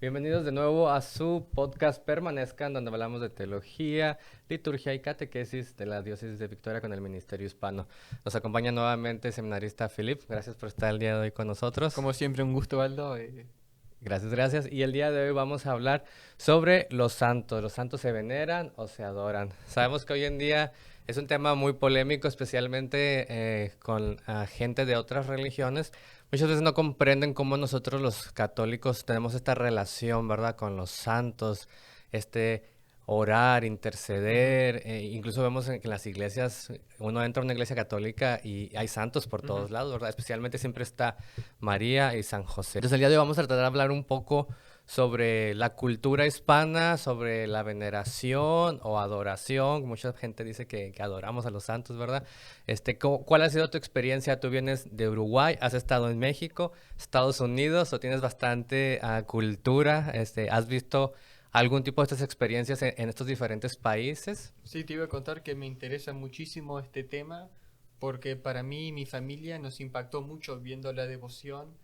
Bienvenidos de nuevo a su podcast Permanezcan, donde hablamos de teología, liturgia y catequesis de la Diócesis de Victoria con el Ministerio Hispano. Nos acompaña nuevamente el seminarista Philip. Gracias por estar el día de hoy con nosotros. Como siempre, un gusto, Aldo. Gracias, gracias. Y el día de hoy vamos a hablar sobre los santos. ¿Los santos se veneran o se adoran? Sabemos que hoy en día es un tema muy polémico, especialmente con gente de otras religiones. Muchas veces no comprenden cómo nosotros los católicos tenemos esta relación, ¿verdad? Con los santos, este orar, Ujú, interceder. Incluso vemos que en las iglesias, uno entra a una iglesia católica y hay santos por ujú. todos lados, ¿verdad? Especialmente siempre está María y San José. Entonces el día de hoy vamos a tratar de hablar un poco sobre la cultura hispana, sobre la veneración o adoración. Mucha gente dice que adoramos a los santos, ¿verdad? ¿Cuál ha sido tu experiencia? Tú vienes de Uruguay, has estado en México, Estados Unidos, o tienes bastante cultura. ¿Has visto algún tipo de estas experiencias en estos diferentes países? Sí, te iba a contar que me interesa muchísimo este tema porque para mí y mi familia nos impactó mucho viendo la devoción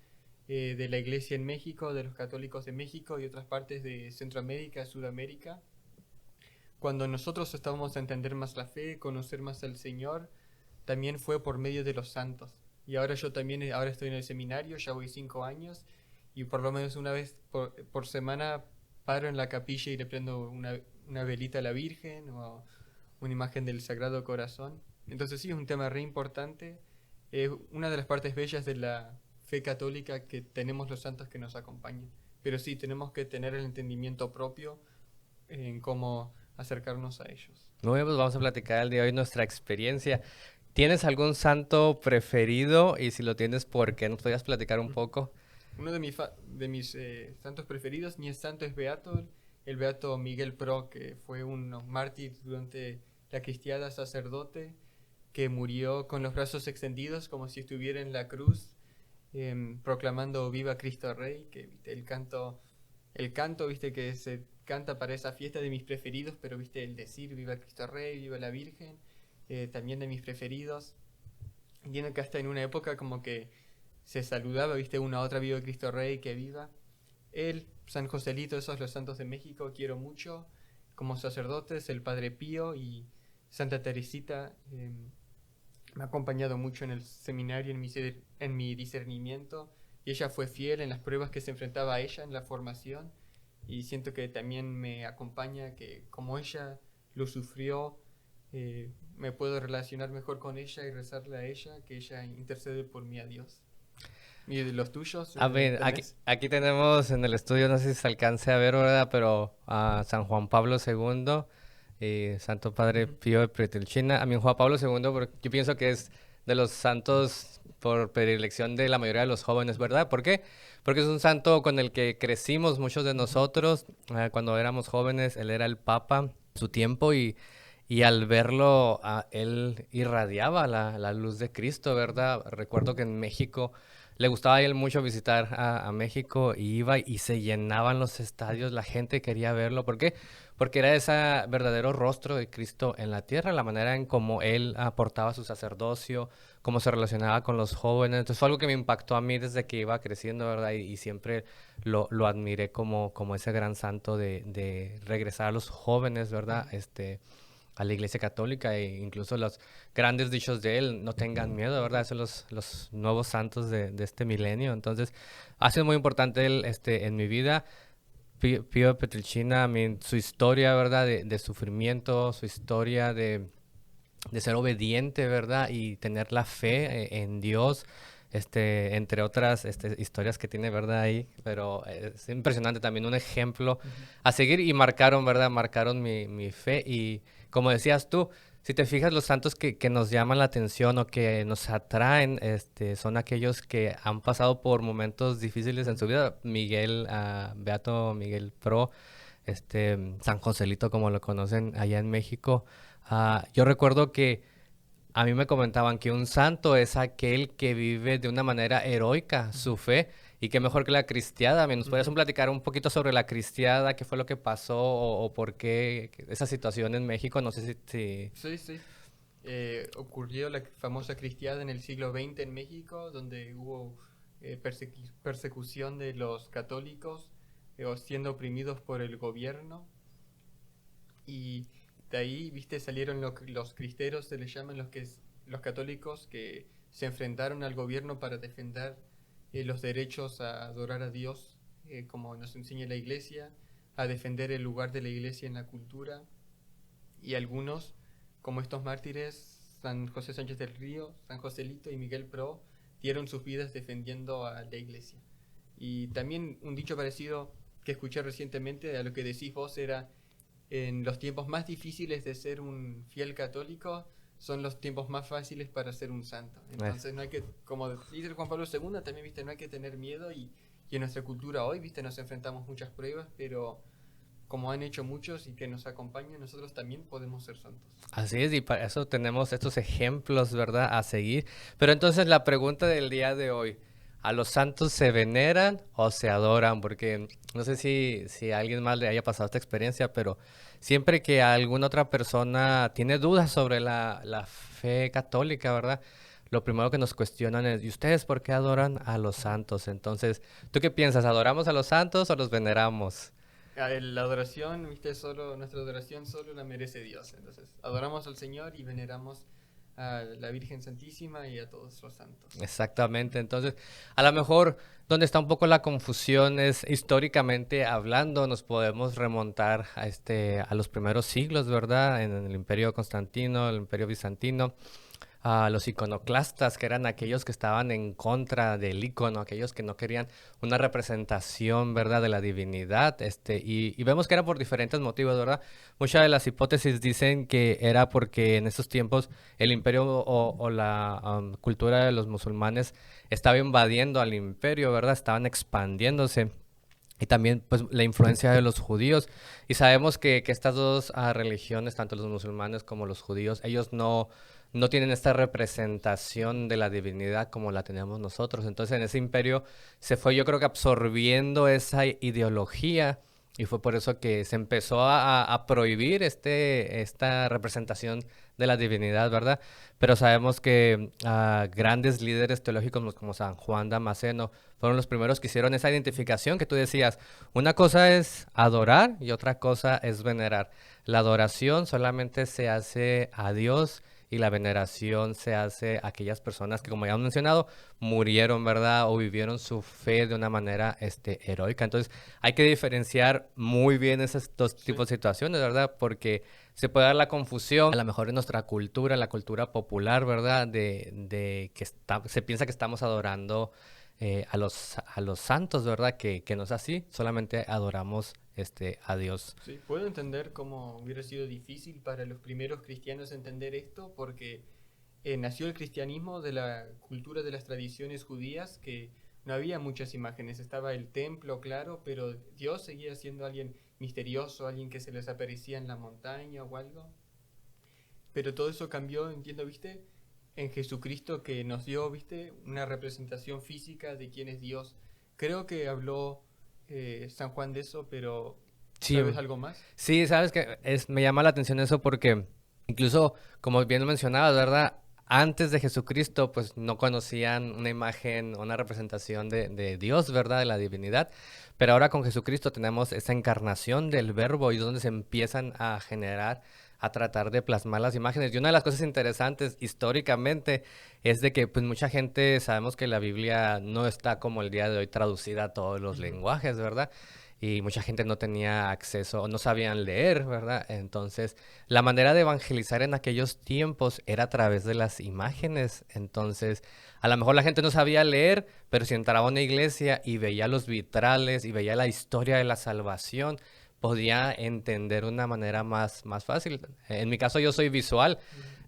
de la iglesia en México, de los católicos de México y otras partes de Centroamérica, Sudamérica. Cuando nosotros estábamos a entender más la fe, conocer más al Señor, también fue por medio de los santos. Y ahora yo también, ahora estoy en el seminario, ya voy 5 años, y por lo menos una vez por semana paro en la capilla y le prendo una velita a la Virgen o una imagen del Sagrado Corazón. Entonces sí, es un tema re importante. Es una de las partes bellas de la fe católica que tenemos los santos que nos acompañan. Pero sí, tenemos que tener el entendimiento propio en cómo acercarnos a ellos. Muy bien, pues vamos a platicar el día de hoy nuestra experiencia. ¿Tienes algún santo preferido? Y si lo tienes, ¿por qué? ¿Nos podrías platicar un poco? Uno de mis santos preferidos, mi santo es Beato, el Beato Miguel Pro, que fue un mártir durante la cristiada, sacerdote, que murió con los brazos extendidos como si estuviera en la cruz, proclamando Viva Cristo Rey, que ¿viste? El canto, viste, que se canta para esa fiesta de mis preferidos, pero viste, el decir Viva Cristo Rey, Viva la Virgen, también de mis preferidos. Entiendo que hasta en una época como que se saludaba, viste, una a otra, viva Cristo Rey, que viva. Él, San Joselito, esos los santos de México, quiero mucho. Como sacerdotes, el Padre Pío y Santa Teresita me ha acompañado mucho en el seminario, en mi discernimiento. Y ella fue fiel en las pruebas que se enfrentaba a ella en la formación. Y siento que también me acompaña, que como ella lo sufrió, me puedo relacionar mejor con ella y rezarle a ella, que ella intercede por mí a Dios. ¿Y de los tuyos A ver, tenés? aquí tenemos en el estudio, no sé si se alcance a ver, ¿verdad? Pero a San Juan Pablo II y Santo Padre Ujú. Pío de Pietrelcina. A mí Juan Pablo II, porque yo pienso que es de los santos por predilección de la mayoría de los jóvenes, ¿verdad? ¿Por qué? Porque es un santo con el que crecimos muchos de Ujú. nosotros. Cuando éramos jóvenes, él era el Papa, su tiempo, y al verlo, él irradiaba la luz de Cristo, ¿verdad? Recuerdo que en México le gustaba a él mucho visitar a México y iba y se llenaban los estadios, la gente quería verlo. ¿Por qué? Porque era ese verdadero rostro de Cristo en la tierra, la manera en cómo él aportaba su sacerdocio, cómo se relacionaba con los jóvenes. Entonces fue algo que me impactó a mí desde que iba creciendo, ¿verdad? Y siempre lo admiré como ese gran santo de regresar a los jóvenes, ¿verdad? Ujú. A la Iglesia Católica e incluso los grandes dichos de él, no tengan miedo, ¿verdad? Ujú. Son los nuevos santos de este milenio. Entonces, ha sido muy importante él en mi vida. Pío de Petrelcina, su historia, ¿verdad? De sufrimiento, su historia de ser obediente, ¿verdad? Y tener la fe en Dios, entre otras historias que tiene, ¿verdad? Ahí, pero es impresionante también, un ejemplo Ujú. a seguir y marcaron, ¿verdad? Marcaron mi fe y como decías tú, si te fijas, los santos que nos llaman la atención o que nos atraen, son aquellos que han pasado por momentos difíciles en Ujú. su vida. Miguel, Beato Miguel Pro, San Joselito, como lo conocen allá en México. Yo recuerdo que a mí me comentaban que un santo es aquel que vive de una manera heroica Ujú. su fe y que mejor que la cristiada. ¿Me nos podrías Ujú. platicar un poquito sobre la cristiada? ¿Qué fue lo que pasó o por qué esa situación en México? No sé si... Sí, sí. Ocurrió la famosa cristiada en el siglo XX en México, donde hubo persecución de los católicos o siendo oprimidos por el gobierno. Y de ahí, viste, salieron los cristeros, se les llaman los católicos, que se enfrentaron al gobierno para defender los derechos a adorar a Dios, como nos enseña la iglesia, a defender el lugar de la iglesia en la cultura. Y algunos, como estos mártires, San José Sánchez del Río, San Joselito y Miguel Pro, dieron sus vidas defendiendo a la iglesia. Y también un dicho parecido que escuché recientemente a lo que decís vos era: en los tiempos más difíciles de ser un fiel católico son los tiempos más fáciles para ser un santo. Entonces no hay que, como dice Juan Pablo II, también, viste, no hay que tener miedo, y en nuestra cultura hoy, viste, nos enfrentamos muchas pruebas, pero como han hecho muchos y que nos acompañan, nosotros también podemos ser santos. Así es, y para eso tenemos estos ejemplos, ¿verdad?, a seguir. Pero entonces la pregunta del día de hoy: ¿a los santos se veneran o se adoran? Porque no sé si a alguien más le haya pasado esta experiencia, pero siempre que alguna otra persona tiene dudas sobre la fe católica, ¿verdad?, lo primero que nos cuestionan es: ¿y ustedes por qué adoran a los santos? Entonces, ¿tú qué piensas? ¿Adoramos a los santos o los veneramos? La adoración, viste, nuestra adoración solo la merece Dios. Entonces, adoramos al Señor y veneramos a la Virgen Santísima y a todos los santos. Exactamente, entonces a lo mejor donde está un poco la confusión es históricamente hablando, nos podemos remontar a los primeros siglos, ¿verdad? En el Imperio Constantino, el Imperio Bizantino, a los iconoclastas, que eran aquellos que estaban en contra del icono, aquellos que no querían una representación, ¿verdad?, de la divinidad, y vemos que era por diferentes motivos, ¿verdad? Muchas de las hipótesis dicen que era porque en esos tiempos el imperio o la cultura de los musulmanes estaba invadiendo al imperio, ¿verdad? Estaban expandiéndose. Y también, pues, la influencia de los judíos. Y sabemos que estas dos religiones, tanto los musulmanes como los judíos, ellos no tienen esta representación de la divinidad como la tenemos nosotros. Entonces, en ese imperio se fue, yo creo que absorbiendo esa ideología, y fue por eso que se empezó a prohibir esta representación de la divinidad, ¿verdad? Pero sabemos que grandes líderes teológicos como San Juan Damasceno fueron los primeros que hicieron esa identificación que tú decías. Una cosa es adorar y otra cosa es venerar. La adoración solamente se hace a Dios, y la veneración se hace a aquellas personas que, como ya hemos mencionado, murieron, ¿verdad?, o vivieron su fe de una manera heroica. Entonces, hay que diferenciar muy bien esos dos tipos de situaciones, ¿verdad? Porque se puede dar la confusión, a lo mejor en nuestra cultura, la cultura popular, ¿verdad?, de que se piensa que estamos adorando a los santos, ¿verdad? Que no es así, solamente adoramos a Dios. Sí, puedo entender cómo hubiera sido difícil para los primeros cristianos entender esto, porque nació el cristianismo de la cultura de las tradiciones judías, que no había muchas imágenes, estaba el templo, claro, pero Dios seguía siendo alguien misterioso, alguien que se les aparecía en la montaña o algo. Pero todo eso cambió, entiendo, viste, en Jesucristo, que nos dio, viste, una representación física de quién es Dios. Creo que habló San Juan de eso, pero Sí, ¿sabes algo más? sí, sabes que me llama la atención eso porque incluso, como bien lo mencionabas, ¿verdad? Antes de Jesucristo, pues no conocían una imagen, una representación de Dios, ¿verdad? De la divinidad. Pero ahora con Jesucristo tenemos esa encarnación del Verbo, y es donde se empiezan a generar, a tratar de plasmar las imágenes. Y una de las cosas interesantes históricamente es de que, pues, mucha gente, sabemos que la Biblia no está como el día de hoy traducida a todos los Ujú. lenguajes, ¿verdad? Y mucha gente no tenía acceso o no sabían leer, ¿verdad? Entonces, la manera de evangelizar en aquellos tiempos era a través de las imágenes. Entonces, a lo mejor la gente no sabía leer, pero si entraba a una iglesia y veía los vitrales y veía la historia de la salvación, podía entender de una manera más fácil. En mi caso, yo soy visual.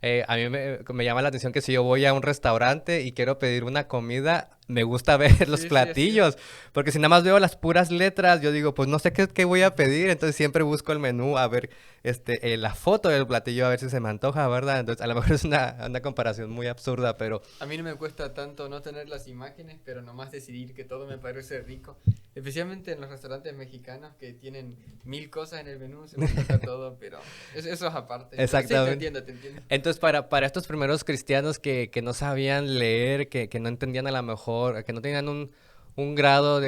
Ujú. A mí me llama la atención que si yo voy a un restaurante y quiero pedir una comida, me gusta ver los Sí, sí, así es. platillos, porque si nada más veo las puras letras, yo digo, pues no sé qué voy a pedir, entonces siempre busco el menú a ver la foto del platillo, a ver si se me antoja, ¿verdad? Entonces, a lo mejor es una comparación muy absurda, pero A mí no me cuesta tanto no tener las imágenes, pero nomás decidir que todo me parece rico. Especialmente en los restaurantes mexicanos que tienen 1000 cosas en el menú, se me antoja todo, pero eso es aparte. Pero sí, te exactamente. entiendo, te entiendo. Entonces, para estos primeros cristianos que no sabían leer, que no entendían a lo mejor, que no tenían un grado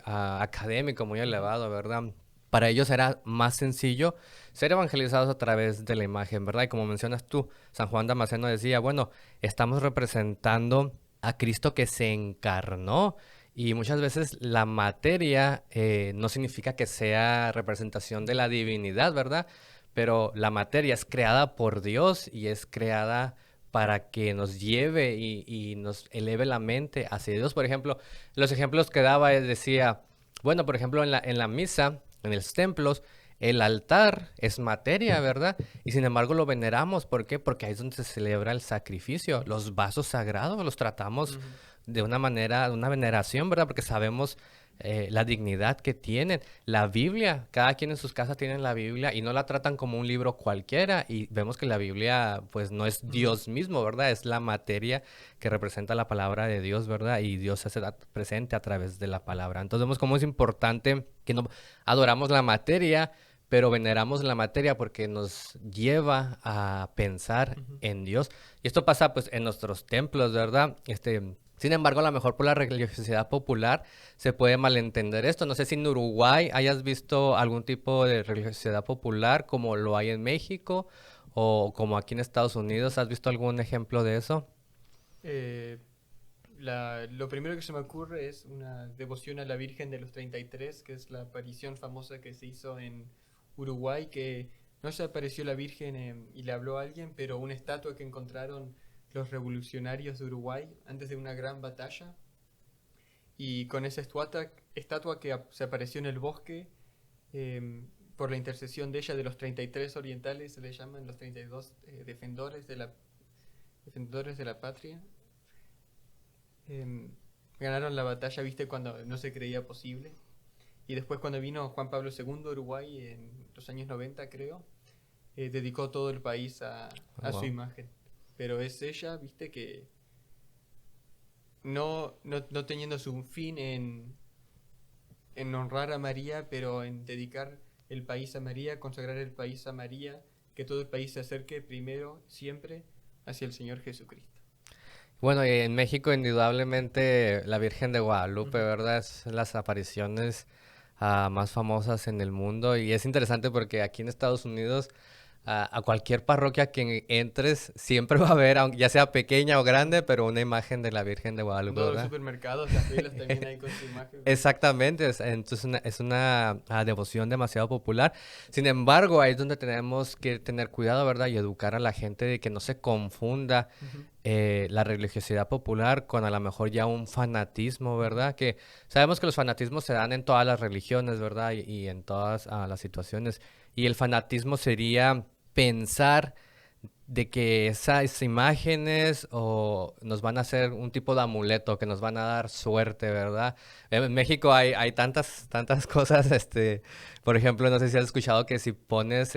académico muy elevado, ¿verdad? Para ellos era más sencillo ser evangelizados a través de la imagen, ¿verdad? Y como mencionas tú, San Juan Damasceno decía, bueno, estamos representando a Cristo que se encarnó. Y muchas veces la materia no significa que sea representación de la divinidad, ¿verdad? Pero la materia es creada por Dios y es creada para que nos lleve y nos eleve la mente hacia Dios. Por ejemplo, los ejemplos que daba, él decía, bueno, por ejemplo, en la misa, en los templos, el altar es materia, ¿verdad? Y sin embargo lo veneramos. ¿Por qué? Porque ahí es donde se celebra el sacrificio. Los vasos sagrados los tratamos Ujú. de una manera, de una veneración, ¿verdad? Porque sabemos la dignidad que tienen. La Biblia, cada quien en sus casas tiene la Biblia y no la tratan como un libro cualquiera. Y vemos que la Biblia, pues, no es Ujú. Dios mismo, ¿verdad? Es la materia que representa la palabra de Dios, ¿verdad? Y Dios se hace presente a través de la palabra. Entonces vemos cómo es importante que no adoramos la materia, pero veneramos la materia porque nos lleva a pensar Ujú. en Dios. Y esto pasa pues en nuestros templos, ¿verdad? Sin embargo, a lo mejor por la religiosidad popular se puede malentender esto. No sé si en Uruguay hayas visto algún tipo de religiosidad popular como lo hay en México o como aquí en Estados Unidos. ¿Has visto algún ejemplo de eso? Eh, lo primero que se me ocurre es una devoción a la Virgen de los 33, que es la aparición famosa que se hizo en Uruguay, que no se apareció la Virgen y le habló a alguien, pero una estatua que encontraron los revolucionarios de Uruguay antes de una gran batalla. Y con esa estatua que se apareció en el bosque, por la intercesión de ella, de los 33 orientales, se le llaman los 32 defensores de la patria. em, Ganaron la batalla, viste, cuando no se creía posible. Y después cuando vino Juan Pablo II a Uruguay en los años 90, creo, dedicó todo el país a su Wow. imagen. Pero es ella, viste, que no teniendo su fin en honrar a María, pero en dedicar el país a María, consagrar el país a María, que todo el país se acerque primero, siempre, hacia el Señor Jesucristo. Bueno, y en México indudablemente la Virgen de Guadalupe, Ujú. ¿verdad? Es las apariciones más famosas en el mundo y es interesante porque aquí en Estados Unidos a cualquier parroquia que entres siempre va a haber, ya sea pequeña o grande, pero una imagen de la Virgen de En Guadalupe, todos los ¿verdad? supermercados, las velas también hay con su imagen, ¿verdad? Exactamente, entonces es una devoción demasiado popular. Sin embargo, ahí es donde tenemos que tener cuidado, ¿verdad? Y educar a la gente de que no se confunda Ujú. la religiosidad popular con a lo mejor ya un fanatismo, Ujú. ¿verdad? Que sabemos que los fanatismos se dan en todas las religiones, ¿verdad? Y en todas las situaciones. Y el fanatismo sería pensar de que esas imágenes o nos van a hacer un tipo de amuleto, que nos van a dar suerte, ¿verdad? En México hay tantas cosas, por ejemplo, no sé si has escuchado que si pones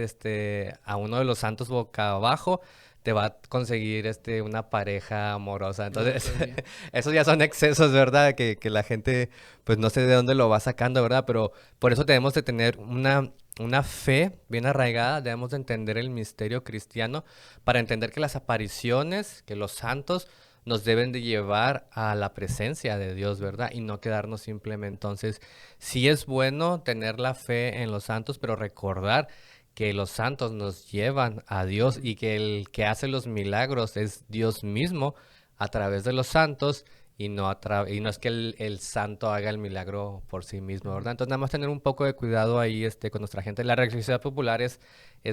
a uno de los santos boca abajo, te va a conseguir una pareja amorosa. No, no Entonces, sabía. esos ya son excesos, ¿verdad? Que la gente, pues no sé de dónde lo va sacando, ¿verdad? Pero por eso tenemos que tener una fe bien arraigada, debemos de entender el misterio cristiano para entender que las apariciones, que los santos nos deben de llevar a la presencia de Dios, Ujú. ¿verdad? Y no quedarnos simplemente. Entonces, sí es bueno tener la fe en los santos, pero recordar que los santos nos llevan a Dios Ujú. y que el que hace los milagros es Dios mismo a través de los santos y no es que el santo haga el milagro por sí mismo, Ujú. ¿verdad? Entonces, nada más tener un poco de cuidado ahí con nuestra gente. La religiosidad popular es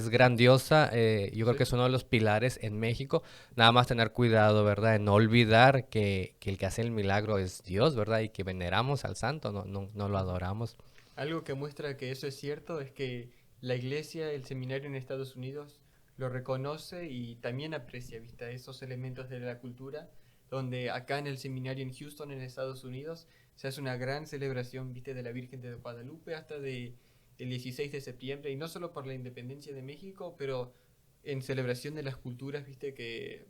grandiosa, yo creo que Sí. es uno de los pilares en México. Nada más tener cuidado, ¿verdad? De no olvidar que el que hace el milagro es Dios, ¿verdad? Y que veneramos al santo, no lo Ujú. adoramos. Algo que muestra que eso es cierto es que la iglesia, el seminario en Estados Unidos, lo reconoce y también aprecia, ¿viste? Esos elementos de la cultura, donde acá en el seminario en Houston, en Estados Unidos, se hace una gran celebración, ¿viste? De la Virgen de Guadalupe hasta el 16 de septiembre, y no solo por la independencia de México, pero en celebración de las culturas, ¿viste? Que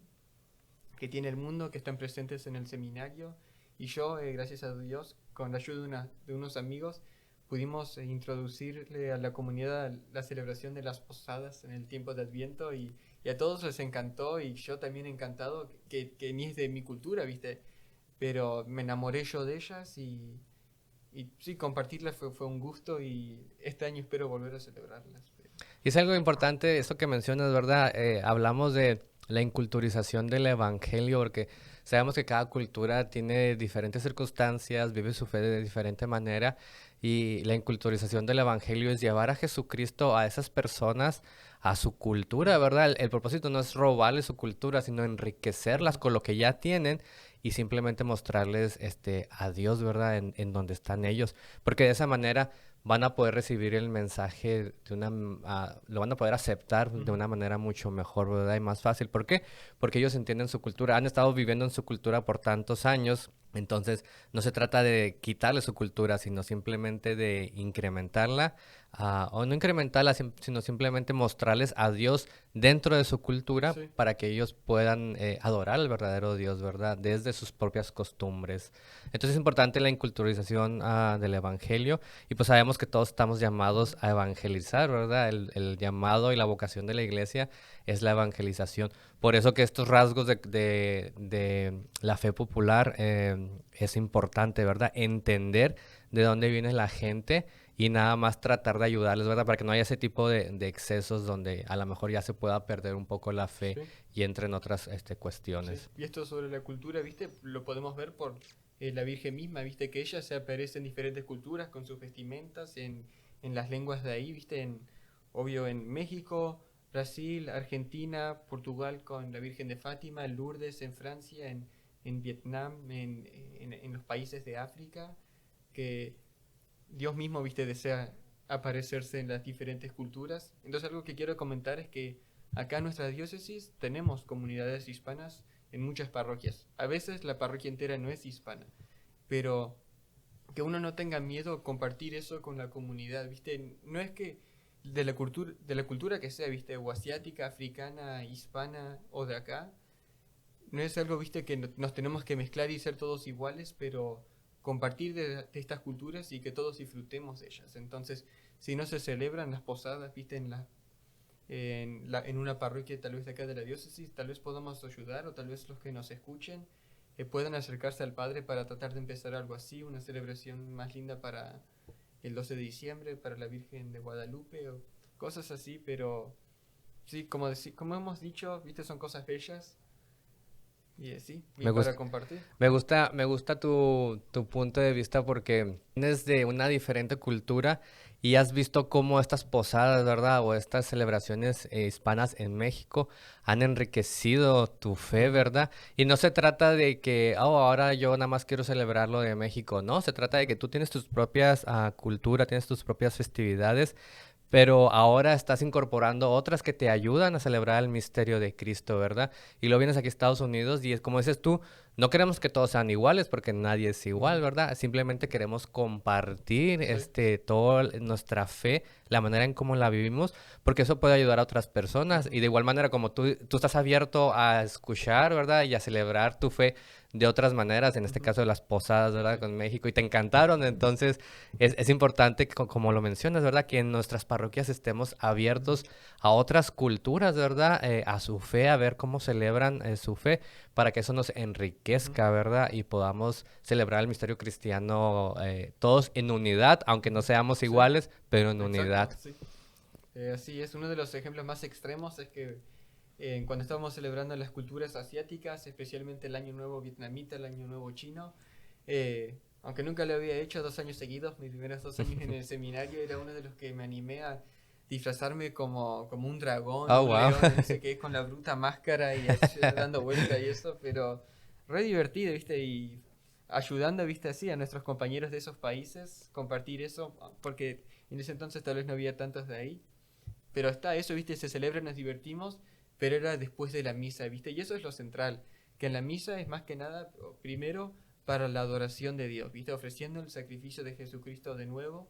tiene el mundo, que están presentes en el seminario. Y yo, gracias a Dios, con la ayuda de unos amigos, pudimos introducirle a la comunidad la celebración de las posadas en el tiempo de Adviento y a todos les encantó y yo también encantado, que ni es de mi cultura, ¿viste? pero me enamoré yo de ellas y sí, compartirlas fue un gusto y este año espero volver a celebrarlas. Y es algo importante esto que mencionas, ¿verdad? Hablamos de la inculturización del evangelio, porque sabemos que cada cultura tiene diferentes circunstancias, vive su fe de diferente manera, y la inculturización del evangelio es llevar a Jesucristo a esas personas, a su cultura, ¿verdad? El propósito no es robarles su cultura, sino enriquecerlas Ujú. con lo que ya tienen y simplemente mostrarles a Dios, ¿verdad? En donde están ellos, porque de esa manera van a poder recibir el mensaje lo van a poder aceptar de Ujú. una manera mucho mejor, ¿verdad? Y más fácil. ¿Por qué? Porque ellos entienden su cultura, han estado viviendo en su cultura por tantos años, entonces no se trata de quitarle su cultura, sino simplemente de incrementarla, o no incrementarla, sino simplemente mostrarles a Dios dentro de su cultura Sí. para que ellos puedan adorar al verdadero Dios, ¿verdad? Desde sus propias costumbres. Entonces es importante la inculturización del Evangelio y pues sabemos que todos estamos llamados Ujú. a evangelizar, ¿verdad? El llamado y la vocación de la iglesia es la evangelización. Por eso que estos rasgos de la fe popular es importante, ¿verdad? Entender de dónde viene la gente y nada más tratar de ayudarles, ¿verdad? Para que no haya ese tipo de excesos donde a lo mejor ya se pueda perder un poco la fe Sí. y entren otras Sí, cuestiones. y esto sobre la cultura, ¿viste? Lo podemos ver por la Virgen misma, ¿viste? Que ella se aparece en diferentes culturas con sus vestimentas, en las lenguas de ahí, ¿viste? Obvio en México, Brasil, Argentina, Portugal con la Virgen de Fátima, en Lourdes en Francia, en Vietnam, en los países de África, que Dios mismo, ¿viste? Desea aparecerse en las diferentes culturas. Entonces algo que quiero comentar es que acá en nuestra diócesis tenemos comunidades hispanas en muchas parroquias. A veces la parroquia entera no es hispana, pero que uno no tenga miedo a compartir eso con la comunidad, ¿viste? No es que de la cultura que sea, ¿viste? O asiática, africana, hispana o de acá, no es algo, ¿viste? Que nos tenemos que mezclar y ser todos iguales, pero compartir de estas culturas y que todos disfrutemos de ellas. Entonces, si no se celebran las posadas, ¿viste? En una parroquia tal vez de acá de la diócesis, tal vez podamos ayudar o tal vez los que nos escuchen puedan acercarse al Padre para tratar de empezar algo así, una celebración más linda para el 12 de diciembre, para la Virgen de Guadalupe o cosas así, pero sí, como hemos dicho, viste, son cosas bellas y sí, y Me para gusta, compartir. me gusta tu punto de vista porque vienes de una diferente cultura y has visto cómo estas posadas, ¿verdad? O estas celebraciones hispanas en México han enriquecido tu fe, Ujú. ¿verdad? Y no se trata de que, oh, ahora yo nada más quiero celebrar lo de México, no, se trata de que tú tienes tus propias culturas, tienes tus propias festividades, pero ahora estás incorporando otras que te ayudan a celebrar el misterio de Cristo, ¿verdad? Y luego vienes aquí a Estados Unidos y es como dices tú, no queremos que todos sean iguales porque nadie es igual, Ujú. ¿verdad? Simplemente queremos compartir Sí. toda nuestra fe, la manera en cómo la vivimos, porque eso puede ayudar a otras personas. Ujú. Y de igual manera como tú estás abierto a escuchar, ¿verdad? Y a celebrar tu fe de otras maneras, en este Ujú. caso de las posadas, ¿verdad? Sí. Con México, y te encantaron, entonces es importante, que, como lo mencionas, ¿verdad? Que en nuestras parroquias estemos Ujú. abiertos a otras culturas, ¿verdad? A su fe, a ver cómo celebran su fe, para que eso nos Ujú. enriquezca, ¿verdad? Y podamos celebrar el misterio cristiano todos en unidad, aunque no Ujú. seamos Sí, iguales, pero en exacto, unidad. sí. Así es, uno de los ejemplos más extremos es que cuando estábamos celebrando las culturas asiáticas, especialmente el Año Nuevo vietnamita, el Año Nuevo chino, aunque nunca lo había hecho 2 años seguidos, mis primeros 2 años en el seminario era uno de los que me animé a disfrazarme como un dragón o Oh, un wow. león, o no sé qué, con la bruta máscara y así, dando vuelta y eso, pero re divertido, ¿viste? Y ayudando, ¿viste? Así a nuestros compañeros de esos países, compartir eso, porque en ese entonces tal vez no había tantos de ahí. Pero está eso, ¿viste? Se celebra, nos divertimos, pero era después de la misa, ¿viste? Y eso es lo central, que en la misa es más que nada, primero, para la adoración de Dios, ¿viste? Ofreciendo el sacrificio de Jesucristo de nuevo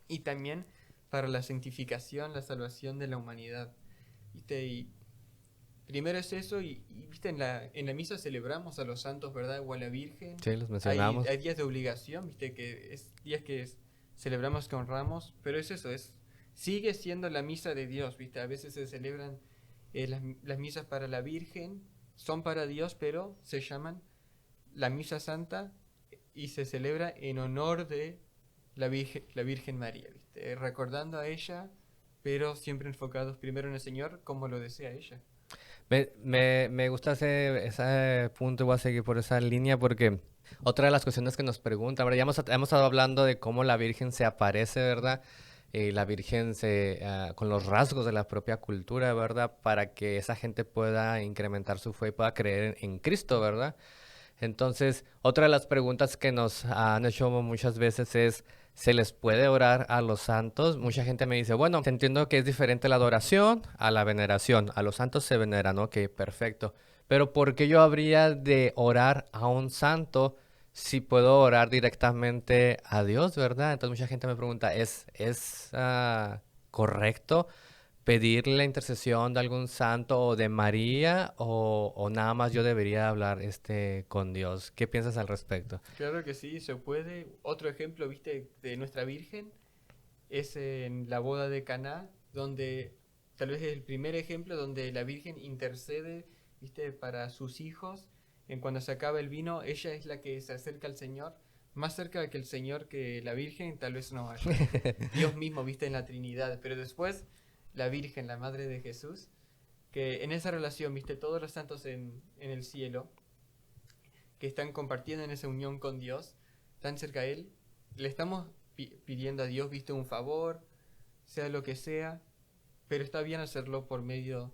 y también para la santificación, la salvación de la humanidad, ¿viste? Y primero es eso ¿viste? En la misa celebramos a los santos, ¿verdad? O a la Virgen. Sí, los Hay mencionamos. días de obligación, ¿viste? Que es días que celebramos que honramos, pero es eso, sigue siendo la misa de Dios, ¿viste? A veces se celebran las misas para la Virgen, son para Dios, pero se llaman la Misa Santa y se celebra en honor de la Virgen María, ¿viste? Recordando a ella, pero siempre enfocados primero en el Señor como lo desea ella. Me gusta ese punto y voy a seguir por esa línea porque otra de las cuestiones que nos preguntan, ¿verdad? Hemos estado hablando de cómo la Virgen se aparece, ¿verdad? La Virgen con los rasgos de la propia cultura, ¿verdad? Para que esa gente pueda incrementar su fe y pueda creer en Cristo, ¿verdad? Entonces, otra de las preguntas que nos han hecho muchas veces es, ¿se les puede orar a los santos? Mucha gente me dice, bueno, entiendo que es diferente la adoración a la veneración. A los santos se veneran, ok, perfecto. Pero ¿por qué yo habría de orar a un santo si puedo orar directamente a Dios, verdad? Entonces mucha gente me pregunta, ¿es correcto pedir la intercesión de algún santo o de María o nada más yo debería hablar con Dios? ¿Qué piensas al respecto? Claro que sí, se puede. Otro ejemplo, viste, de nuestra Virgen es en la boda de Caná, donde tal vez es el primer ejemplo donde la Virgen intercede, viste, para sus hijos. En cuando se acaba el vino, ella es la que se acerca al Señor, más cerca que el Señor que la Virgen, tal vez no haya. Dios mismo, viste, en la Trinidad. Pero después, la Virgen, la Madre de Jesús, que en esa relación, viste, todos los santos en el cielo, que están compartiendo en esa unión con Dios, tan cerca a Él, le estamos pidiendo a Dios, viste, un favor, sea lo que sea, pero está bien hacerlo por medio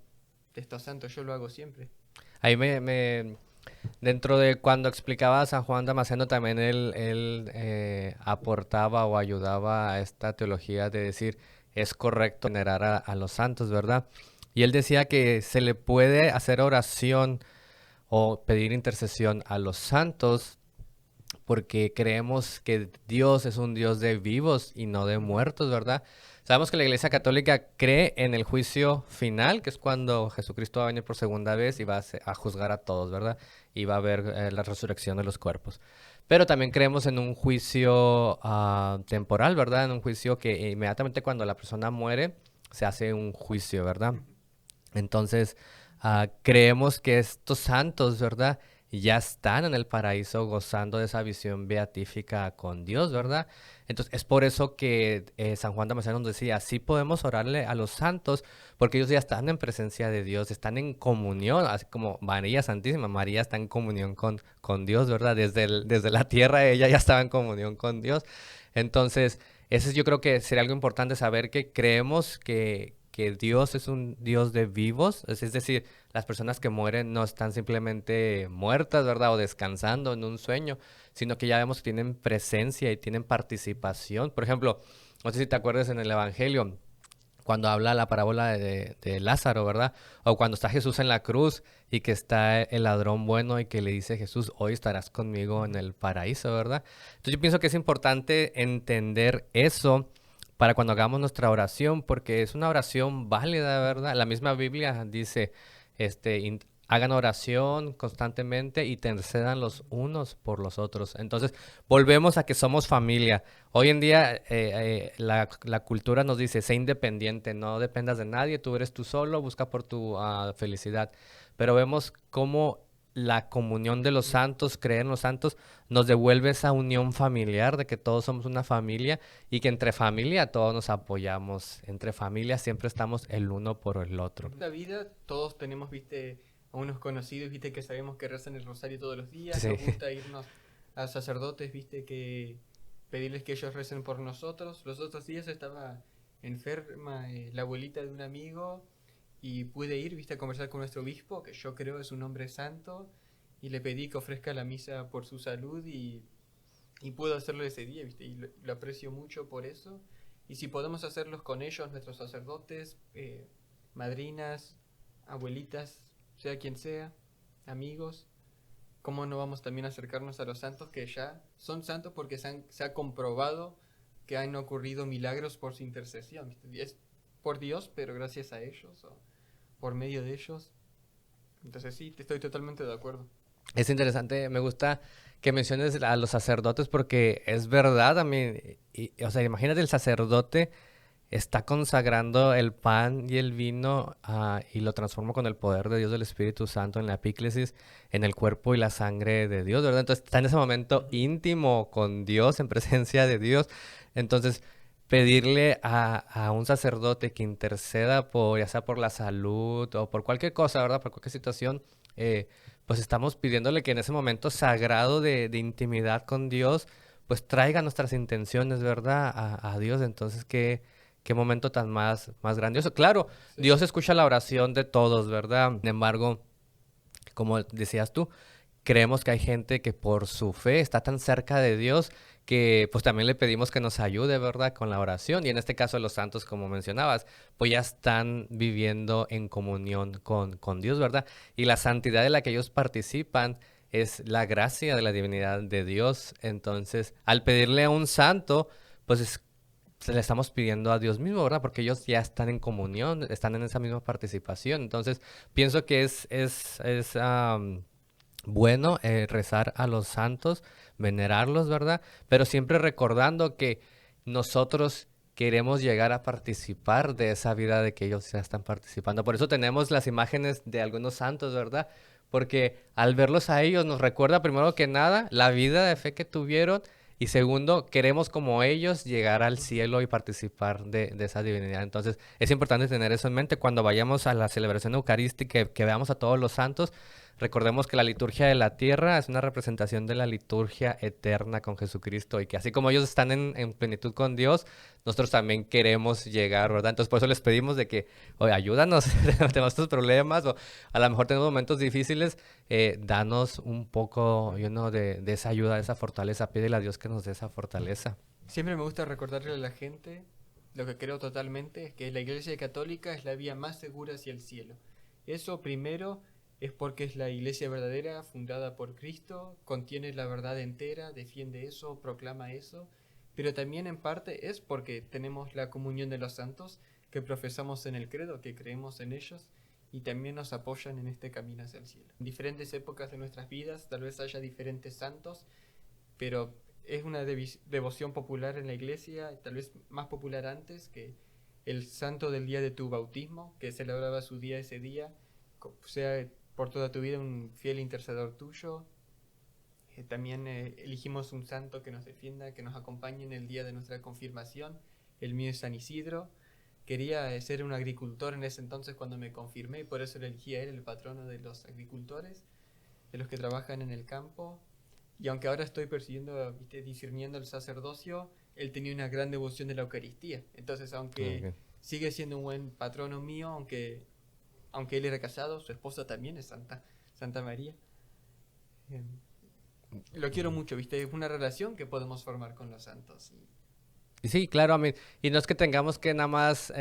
de estos santos, yo lo hago siempre. Ahí dentro de cuando explicaba a San Juan Damasceno, también él aportaba o ayudaba a esta teología de decir, es correcto venerar a los santos, ¿verdad? Y él decía que se le puede hacer oración o pedir intercesión a los santos porque creemos que Dios es un Dios de vivos y no de muertos, ¿verdad? Sabemos que la Iglesia Católica cree en el juicio final, que es cuando Jesucristo va a venir por segunda vez y va a juzgar a todos, ¿verdad? Y va a haber la resurrección de los cuerpos. Pero también creemos en un juicio temporal, ¿verdad? En un juicio que inmediatamente cuando la persona muere se hace un juicio, ¿verdad? Entonces, creemos que estos santos, ¿verdad? Ya están en el paraíso gozando de esa visión beatífica con Dios, ¿verdad? Entonces, es por eso que San Juan Damasceno nos decía, sí podemos orarle a los santos, porque ellos ya están en presencia de Dios, están en comunión, así como María Santísima, María está en comunión con Dios, ¿verdad? Desde la tierra ella ya estaba en comunión con Dios. Entonces, eso yo creo que sería algo importante saber que creemos que Dios es un Dios de vivos, es decir, las personas que mueren no están simplemente muertas, ¿verdad? O descansando en un sueño, sino que ya vemos que tienen presencia y tienen participación. Por ejemplo, no sé si te acuerdas en el Evangelio, cuando habla la parábola de Lázaro, ¿verdad? O cuando está Jesús en la cruz y que está el ladrón bueno y que le dice Jesús, hoy estarás conmigo en el paraíso, ¿verdad? Entonces yo pienso que es importante entender eso para cuando hagamos nuestra oración, porque es una oración válida, ¿verdad? La misma Biblia dice, hagan oración constantemente y intercedan los unos por los otros. Entonces, volvemos a que somos familia. Hoy en día la cultura nos dice, sé independiente, no dependas de nadie, tú eres tú solo, busca por tu felicidad. Pero vemos cómo la comunión de los santos, creer en los santos, nos devuelve esa unión familiar de que todos somos una familia y que entre familia todos nos apoyamos. Entre familia siempre estamos el uno por el otro. En la vida todos tenemos, viste, a unos conocidos, viste, que sabemos que rezan el rosario todos los días, Sí. nos gusta irnos a sacerdotes, viste, que pedirles que ellos recen por nosotros. Los otros días estaba enferma la abuelita de un amigo y pude ir, viste, a conversar con nuestro obispo, que yo creo es un hombre santo, y le pedí que ofrezca la misa por su salud y puedo hacerlo ese día, viste, y lo aprecio mucho por eso. Y si podemos hacerlos con ellos, nuestros sacerdotes, madrinas, abuelitas, sea quien sea, amigos, ¿cómo no vamos también a acercarnos a los santos que ya son santos porque se ha comprobado que han ocurrido milagros por su intercesión? ¿Viste? Es por Dios, pero gracias a ellos o por medio de ellos. Entonces sí, estoy totalmente de acuerdo. Es interesante, me gusta que menciones a los sacerdotes porque es verdad, o sea, imagínate el sacerdote está consagrando el pan y el vino y lo transforma con el poder de Dios del Espíritu Santo en la epíclesis, en el cuerpo y la sangre de Dios, ¿verdad? Entonces está en ese momento íntimo con Dios, en presencia de Dios. Entonces, pedirle a un sacerdote que interceda por, ya sea por la salud o por cualquier cosa, ¿verdad? Por cualquier situación, pues estamos pidiéndole que en ese momento sagrado de intimidad con Dios, pues traiga nuestras intenciones, ¿verdad? A Dios. Entonces, qué momento tan más grandioso. Claro, Sí. Dios escucha la oración de todos, ¿verdad? Sin embargo, como decías tú, creemos que hay gente que por su fe está tan cerca de Dios que pues también le pedimos que nos ayude, ¿verdad? Con la oración. Y en este caso los santos, como mencionabas, pues ya están viviendo en comunión con Dios, ¿verdad? Y la santidad de la que ellos participan es la gracia de la divinidad de Dios. Entonces, al pedirle a un santo, pues se le estamos pidiendo a Dios mismo, ¿verdad? Porque ellos ya están en comunión, están en esa misma participación. Entonces, pienso que es bueno rezar a los santos, venerarlos, ¿verdad? Pero siempre recordando que nosotros queremos llegar a participar de esa vida de que ellos ya están participando. Por eso tenemos las imágenes de algunos santos, ¿verdad? Porque al verlos a ellos nos recuerda primero que nada la vida de fe que tuvieron y segundo, queremos como ellos llegar al cielo y participar de esa divinidad. Entonces, es importante tener eso en mente cuando vayamos a la celebración eucarística, que veamos a todos los santos. Recordemos que la liturgia de la tierra es una representación de la liturgia eterna con Jesucristo y que así como ellos están en plenitud con Dios, nosotros también queremos llegar, ¿verdad? Entonces por eso les pedimos de que, oye, ayúdanos, tenemos estos problemas o a lo mejor tenemos momentos difíciles, danos un poco, de esa ayuda, de esa fortaleza. Pídele a Dios que nos dé esa fortaleza. Siempre me gusta recordarle a la gente lo que creo totalmente, es que la Iglesia Católica es la vía más segura hacia el cielo. Eso primero es porque es la Iglesia verdadera, fundada por Cristo, contiene la verdad entera, defiende eso, proclama eso, pero también en parte es porque tenemos la comunión de los santos, que profesamos en el credo, que creemos en ellos y también nos apoyan en este camino hacia el cielo. En diferentes épocas de nuestras vidas tal vez haya diferentes santos, pero es una devoción popular en la iglesia, tal vez más popular antes que el santo del día de tu bautismo, que celebraba su día ese día, sea por toda tu vida un fiel intercedor tuyo. También elegimos un santo que nos defienda, que nos acompañe en el día de nuestra confirmación. El mío es San Isidro. Quería ser un agricultor en ese entonces cuando me confirmé, y por eso le elegí a él, el patrono de los agricultores, de los que trabajan en el campo. Y aunque ahora estoy persiguiendo, ¿viste? Discerniendo el sacerdocio, él tenía una gran devoción de la Eucaristía. Entonces, aunque Ok. sigue siendo un buen patrono mío, aunque él era casado, su esposa también es santa, Santa María. Eh, Lo quiero mucho, ¿viste? Es una relación que podemos formar con los santos. Y sí, claro, y no es que tengamos que nada más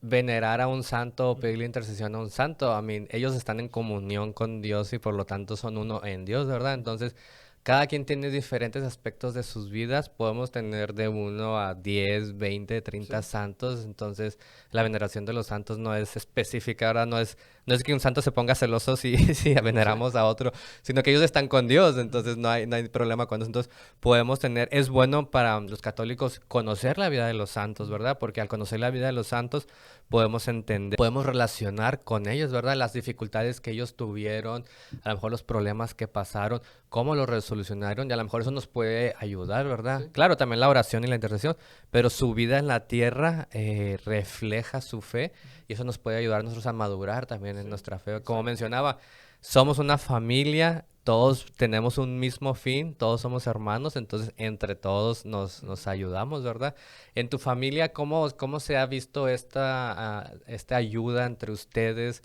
venerar a un santo o Ujú. pedirle intercesión a un santo. Ellos están en comunión con Dios y por lo tanto son uno en Dios, ¿verdad? Entonces, cada quien tiene diferentes aspectos de sus vidas. Podemos tener de uno a 10, 20, 30 Sí, santos. Entonces, la veneración de los santos no es específica, ¿verdad? No es que un santo se ponga celoso si, si sí, veneramos a otro, sino que ellos están con Dios. Entonces, no hay problema con eso. Entonces, podemos tener, es bueno para los católicos conocer la vida de los santos, ¿verdad? Porque al conocer la vida de los santos, podemos entender, podemos relacionar con ellos, ¿verdad? Las dificultades que ellos tuvieron, a lo mejor los problemas que pasaron, cómo los resolucionaron y a lo mejor eso nos puede ayudar, ¿verdad? sí, Claro, también la oración y la intercesión, pero su vida en la tierra refleja su fe y eso nos puede ayudar a nosotros a madurar también en sí, nuestra fe. Como exacto. mencionaba, somos una familia, todos tenemos un mismo fin, todos somos hermanos, entonces entre todos nos ayudamos, ¿verdad? En tu familia, ¿cómo se ha visto esta ayuda entre ustedes?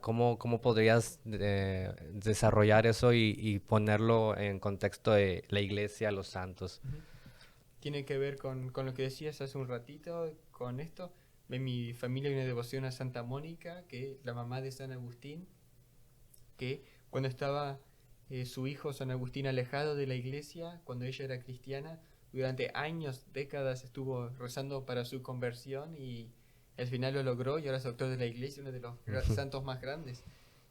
¿Cómo podrías desarrollar eso y ponerlo en contexto de la iglesia, los santos? Ujú. Tiene que ver con lo que decías hace un ratito, con esto. En mi familia hay una devoción a Santa Mónica, que es la mamá de San Agustín, que cuando estaba su hijo San Agustín alejado de la iglesia, cuando ella era cristiana, durante años, décadas estuvo rezando para su conversión y al final lo logró y ahora es doctor de la iglesia, uno de los santos más grandes.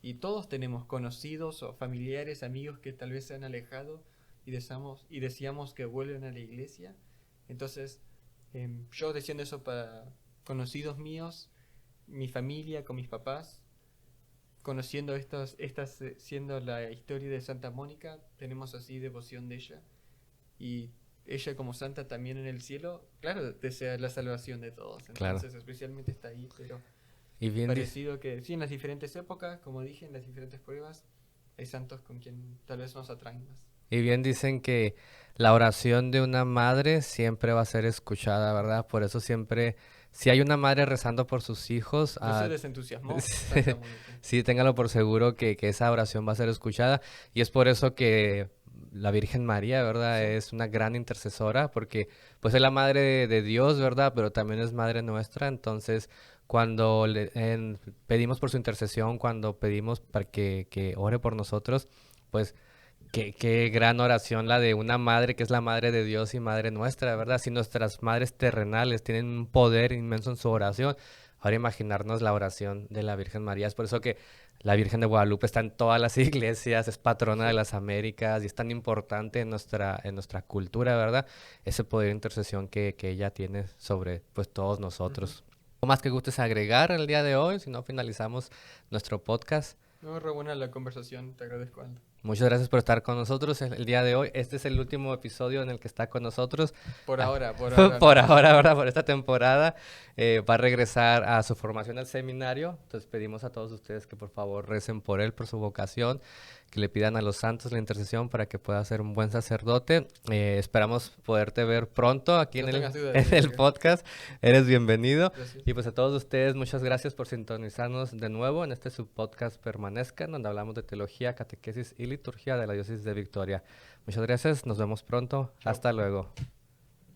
Y todos tenemos conocidos o familiares, amigos que tal vez se han alejado y deseamos que vuelvan a la iglesia. Entonces, Yo diciendo eso para conocidos míos, mi familia, con mis papás, conociendo siendo la historia de Santa Mónica, tenemos así devoción de ella. Y ella como santa también en el cielo, claro, desea la salvación de todos. Claro. Entonces especialmente está ahí, pero Y bien parecido que sí, en las diferentes épocas, como dije, en las diferentes pruebas, hay santos con quien tal vez nos atraen más. Y bien dicen que la oración de una madre siempre va a ser escuchada, ¿verdad? Por eso siempre, si hay una madre rezando por sus hijos, No se desentusiasmó Santa Mónica. sí, téngalo por seguro que esa oración va a ser escuchada. Y es por eso que la Virgen María, ¿verdad? Sí. Es una gran intercesora, porque pues es la madre de Dios, ¿verdad? Pero también es madre nuestra. Entonces, cuando pedimos por su intercesión, cuando pedimos para que ore por nosotros, pues qué gran oración la de una madre que es la madre de Dios y madre nuestra, ¿verdad? Si nuestras madres terrenales tienen un poder inmenso en su oración, ahora imaginarnos la oración de la Virgen María. Es por eso que la Virgen de Guadalupe está en todas las iglesias, es patrona de Sí. las Américas y es tan importante en nuestra cultura, ¿verdad? Ese poder de intercesión que ella tiene sobre pues todos Ujú. nosotros. ¿Algo más que gustes agregar el día de hoy? Si no, finalizamos nuestro podcast. No, re buena la conversación, te agradezco, Aldo. Muchas gracias por estar con nosotros el día de hoy. Este es el último episodio en el que está con nosotros. Por Ah, ahora, por por ahora. ahora, ¿verdad? Por esta temporada. Va a regresar a su formación al seminario. Entonces pedimos a todos ustedes que por favor recen por él, por su vocación, que le pidan a los santos la intercesión para que pueda ser un buen sacerdote. Esperamos poderte ver pronto aquí No en tengas duda, en el que- podcast. Eres bienvenido. Gracias. Y pues a todos ustedes, muchas gracias por sintonizarnos de nuevo en este subpodcast Permanezcan, donde hablamos de teología, catequesis y liturgia de la diócesis de Victoria. Muchas gracias, nos vemos pronto. Chao. Hasta luego.